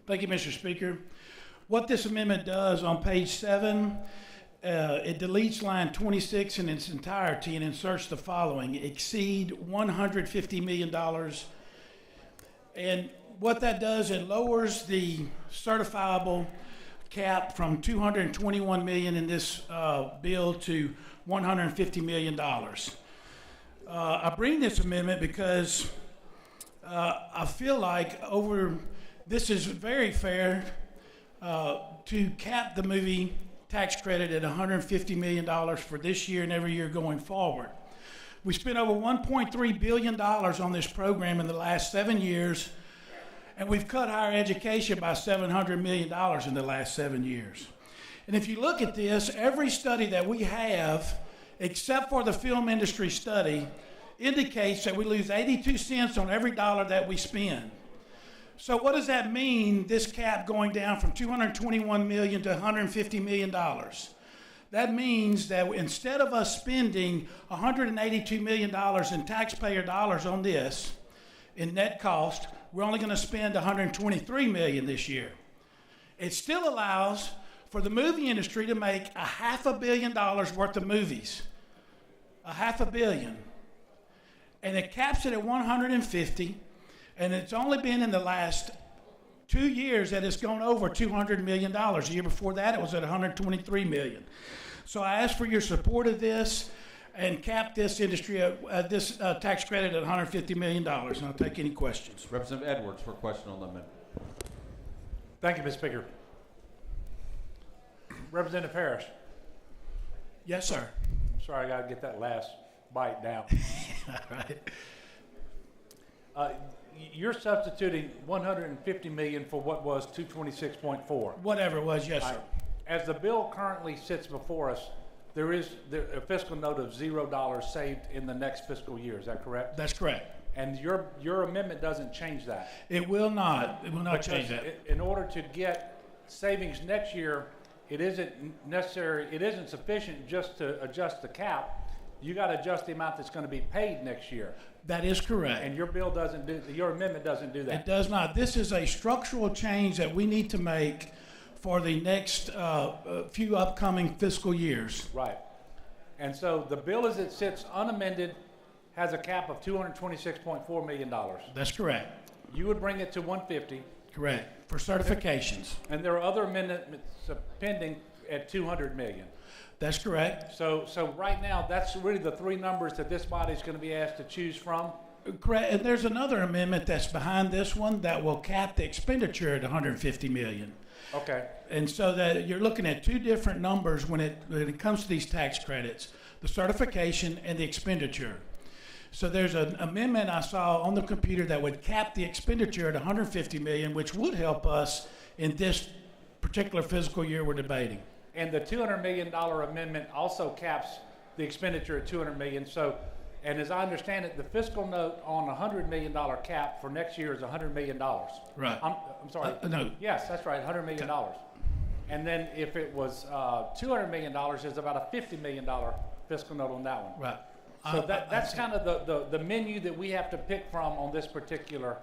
Thank you, Mr. Speaker. What this amendment does on page 7, it deletes line 26 in its entirety and inserts the following: exceed $150 million. And what that does, it lowers the certifiable cap from $221 million in this bill to $150 million. I bring this amendment because I feel like this is very fair to cap the movie tax credit at $150 million for this year and every year going forward. We spent over $1.3 billion on this program in the last 7 years, and we've cut higher education by $700 million in the last 7 years. And if you look at this, every study that we have, except for the film industry study, indicates that we lose 82 cents on every dollar that we spend. So what does that mean, this cap going down from $221 million to $150 million? That means that instead of us spending $182 million in taxpayer dollars on this, in net cost, we're only going to spend $123 million this year. It still allows for the movie industry to make $500 million worth of movies. $500 million. And it caps it at 150, and it's only been in the last 2 years that it's gone over $200 million. The year before that, it was at $123 million. So I ask for your support of this and cap this industry, this tax credit at $150 million. And I'll take any questions. Representative Edwards for a question on the amendment. Thank you, Mr. Speaker. Representative Harris. Yes, sir. Sorry, I got to get that last bite down. Right. You're substituting $150 million for what was $226.4. Whatever it was, yes, sir. As the bill currently sits before us, there is a fiscal note of $0 saved in the next fiscal year. Is that correct? That's correct. And your amendment doesn't change that. It will not. It will not change that. In order to get savings next year, it isn't necessary. It isn't sufficient just to adjust the cap. You got to adjust the amount that's going to be paid next year. That is correct. And your bill doesn't do. Your amendment doesn't do that. It does not. This is a structural change that we need to make for the next few upcoming fiscal years. Right. And so the bill as it sits unamended has a cap of $226.4 million. That's correct. You would bring it to 150. Correct. For certifications. And there are other amendments pending at $200 million. That's correct. So right now, that's really the three numbers that this body is going to be asked to choose from. Correct. And there's another amendment that's behind this one that will cap the expenditure at $150 million. Okay. And so that you're looking at two different numbers when it comes to these tax credits, the certification and the expenditure. So there's an amendment I saw on the computer that would cap the expenditure at $150 million, which would help us in this particular fiscal year we're debating. And the $200 million amendment also caps the expenditure at $200 million. So, and as I understand it, the fiscal note on a $100 million cap for next year is $100 million. Right. I'm sorry. No. Yes, that's right, $100 million. Okay. And then if it was $200 million, there's about a $50 million fiscal note on that one. Right. So that's kind of the menu that we have to pick from on this particular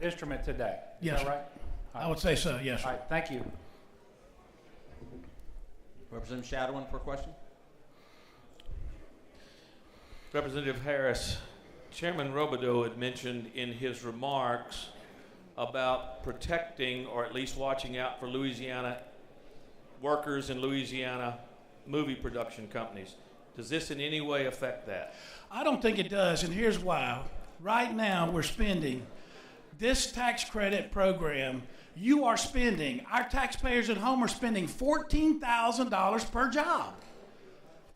instrument today. Yes. Is that right? I would say so, yes. All right, thank you. Representative Shadowin for a question. Representative Harris, Chairman Robideau had mentioned in his remarks about protecting or at least watching out for Louisiana workers in Louisiana movie production companies. Does this in any way affect that? I don't think it does, and here's why. Right now, we're spending this tax credit program. You are spending, our taxpayers at home are spending $14,000 per job.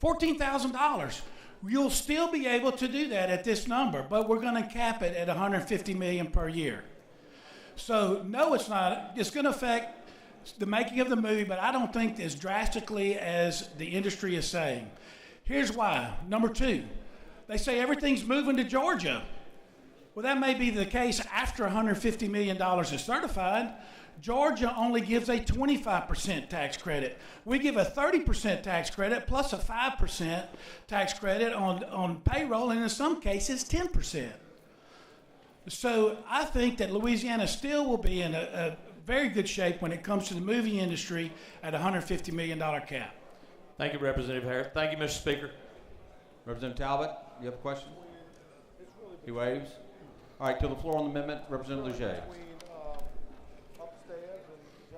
$14,000. You'll still be able to do that at this number, but we're going to cap it at $150 million per year. So no, it's not. It's going to affect the making of the movie, but I don't think as drastically as the industry is saying. Here's why. Number two, they say everything's moving to Georgia. Well, that may be the case after $150 million is certified. Georgia only gives a 25% tax credit. We give a 30% tax credit plus a 5% tax credit on payroll, and in some cases 10%. So I think that Louisiana still will be in a very good shape when it comes to the movie industry at a $150 million cap. Thank you, Representative Harris. Thank you, Mr. Speaker. Representative Talbot, you have a question? He waves. All right, to the floor on the amendment, Representative Leger.